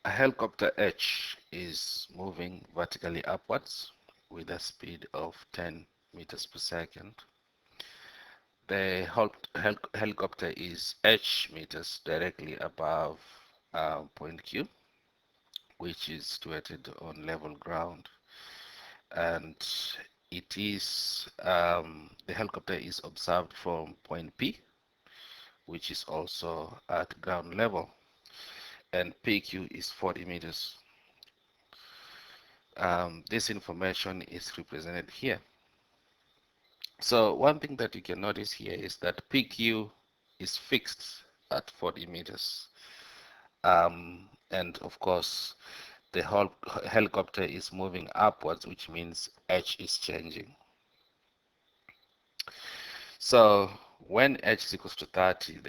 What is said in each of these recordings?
A helicopter H is moving vertically upwards with a speed of 10 meters per second. The helicopter is H meters directly above point Q, which is situated on level ground, and the helicopter is observed from point P, which is also at ground level, and PQ is 40 meters. This information is represented here. So one thing that you can notice here is that PQ is fixed at 40 meters. And of course, the whole helicopter is moving upwards, which means H is changing. So when H is equals to 30,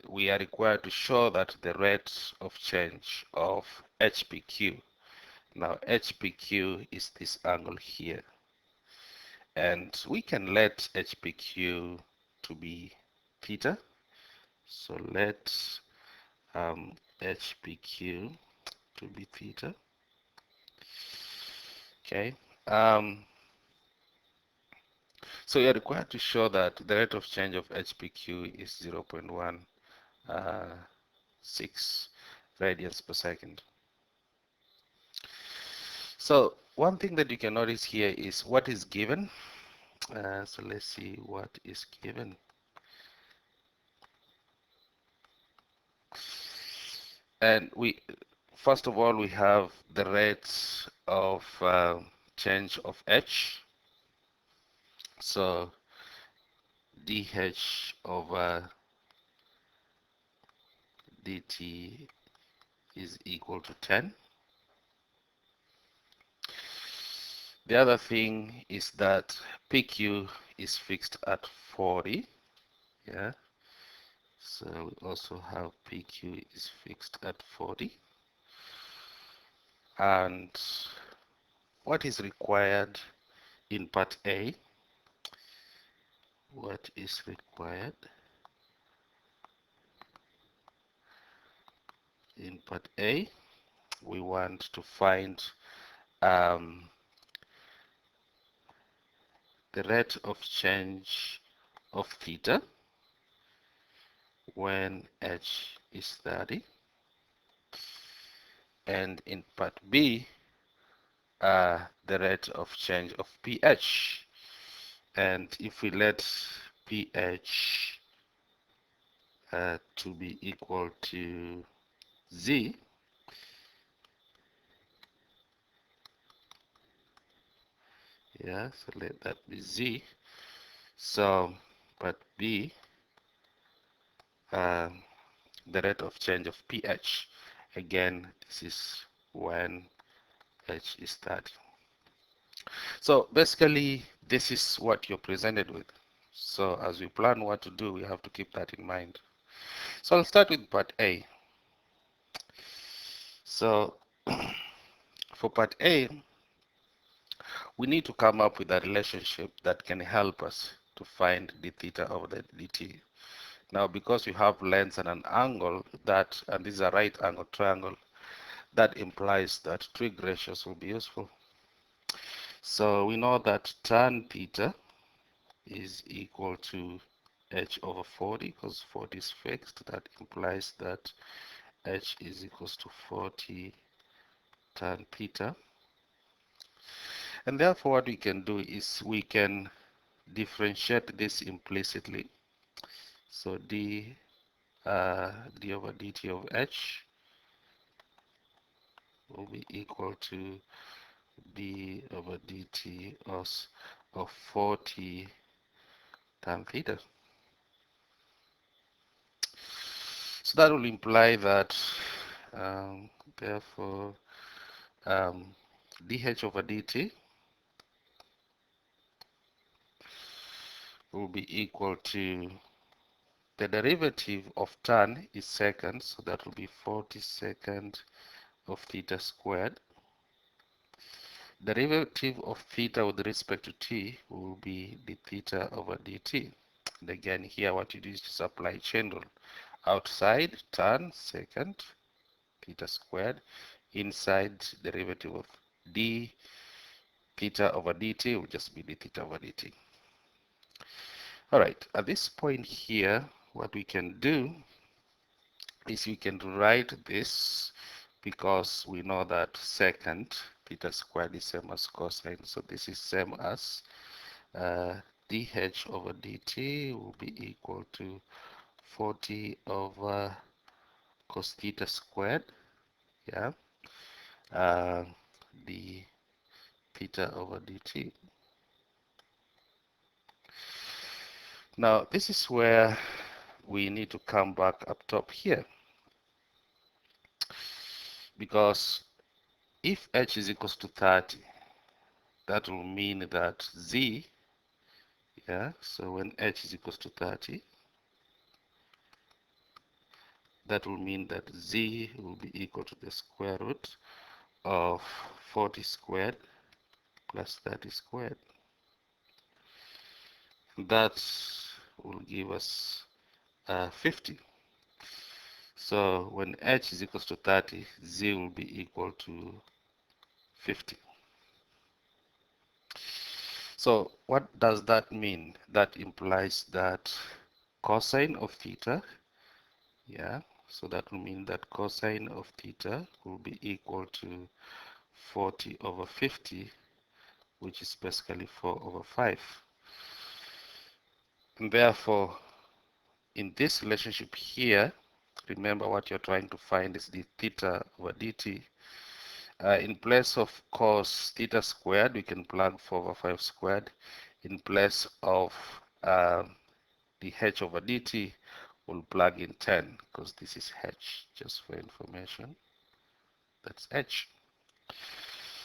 we are required to show that the rate of change of HPQ. Now HPQ is this angle here, and we can let HPQ to be theta. So let HPQ to be theta. Okay. Um, so you are required to show that the rate of change of HPQ is 0.16 radians per second. So one thing that you can notice here is what is given. So let's see what is given. And first of all, we have the rate of change of H. So dH over dt is equal to 10. The other thing is that PQ is fixed at 40. Yeah. So we also have PQ is fixed at 40. And what is required in part A? What is required in part A? We want to find the rate of change of theta when H is 30. And in part B, the rate of change of pH. And if we let pH to be equal to Z, yeah, so let that be Z. So part B, the rate of change of pH. Again, this is when H is 30. So basically, this is what you're presented with. So as we plan what to do, we have to keep that in mind. So I'll start with part A. So for part A, we need to come up with a relationship that can help us to find d theta over the dt. Now, because we have length and an angle and this is a right angle triangle, that implies that trig ratios will be useful. So we know that tan theta is equal to h over 40 because 40 is fixed. That implies that h is equals to 40 tan theta. And therefore what we can do is we can differentiate this implicitly. So d over dt of h will be equal to d over dt of 40 tan theta. So that will imply that therefore dH over dt will be equal to the derivative of tan is second, so that will be 40 second of theta squared. Derivative of theta with respect to t will be d theta over dt. And again, here what you do is just apply chain rule. Outside tan second theta squared inside derivative of d theta over dt will just be d theta over dt. All right, at this point here, what we can do is we can write this because we know that secant theta squared is same as cosine. So this is same as dh over dt will be equal to 40 over cos theta squared, yeah, d theta over dt. Now this is where we need to come back up top here, because if h is equals to 30, that will mean that z, yeah, so when h is equals to 30, that will mean that z will be equal to the square root of 40 squared plus 30 squared. That will give us 50. So when h is equals to 30, z will be equal to 50. So what does that mean? That implies that cosine of theta, yeah, so that will mean that cosine of theta will be equal to 40 over 50, which is basically 4 over 5. And therefore, in this relationship here, remember what you're trying to find is the theta over dt. In place of cos theta squared, we can plug 4 over 5 squared. In place of the h over dt, we'll plug in 10 because this is h, just for information. That's h.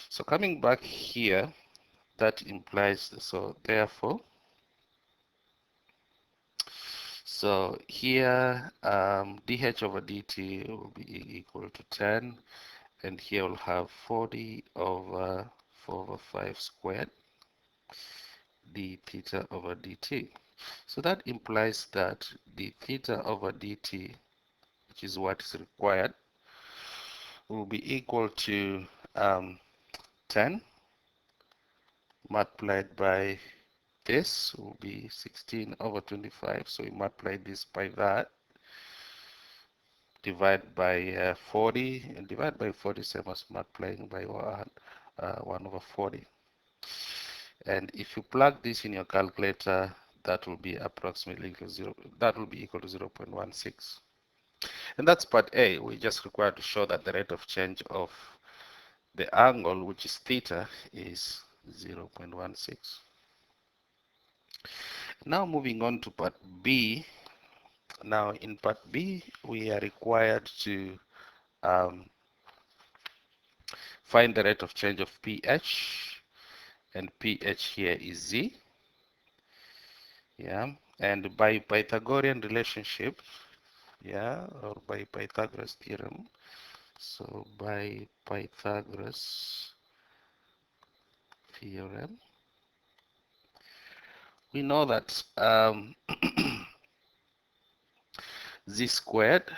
So coming back here, that implies, so therefore, so here dh over dt will be equal to 10, and here we'll have 40 over 4 over 5 squared d theta over dt. So that implies that d theta over dt, which is what is required, will be equal to 10 multiplied by this will be 16 over 25. So we multiply this by that, divide by 40, and divide by 40 same as multiplying by 1 over 40. And if you plug this in your calculator, that will be approximately equal to 0, that will be equal to 0.16. And that's part A. We just require to show that the rate of change of the angle, which is theta, is 0.16. Now moving on to part B. Now in part B, we are required to find the rate of change of pH, and pH here is Z. Yeah, and by Pythagorean relationship, yeah, or by Pythagoras theorem. So by Pythagoras theorem, we know that z squared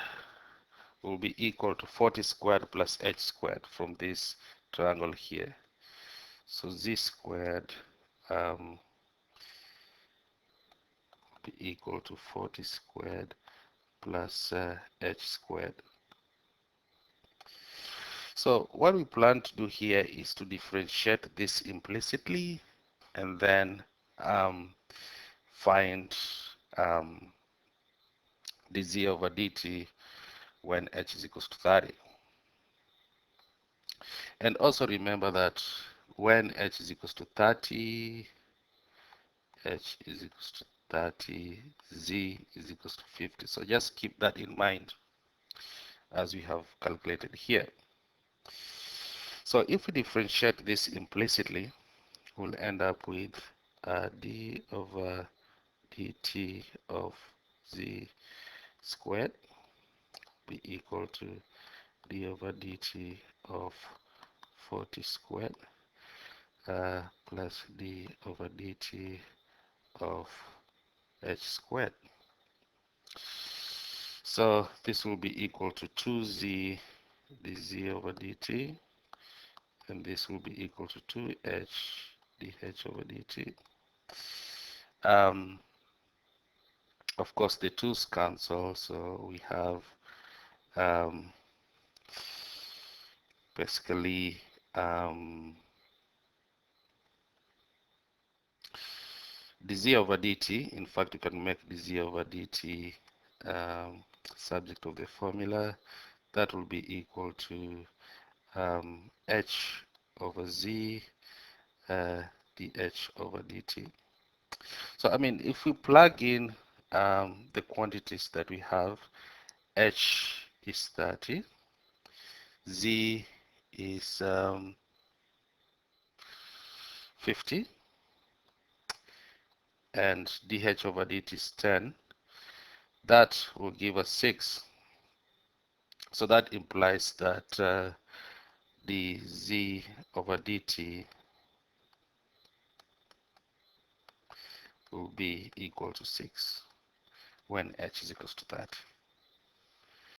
will be equal to 40 squared plus h squared from this triangle here. So z squared will be equal to 40 squared plus h squared. So what we plan to do here is to differentiate this implicitly and then find dz over dt when h is equals to 30. And also remember that when h is equals to 30, h is equals to 30, z is equals to 50. So just keep that in mind as we have calculated here. So if we differentiate this implicitly, we'll end up with d over dt of z squared be equal to d over dt of 40 squared plus d over dt of h squared. So this will be equal to 2z dz over dt, and this will be equal to 2h dh over dt. Of course, the 2's cancel, so we have basically dz over dt. In fact, you can make dz over dt subject of the formula. That will be equal to h over z dh over dt. So I mean, if we plug in the quantities that we have, h is 30, z is 50, and dh over dt is 10, that will give us 6. So that implies that the z over dt will be equal to 6 when h is equals to 30.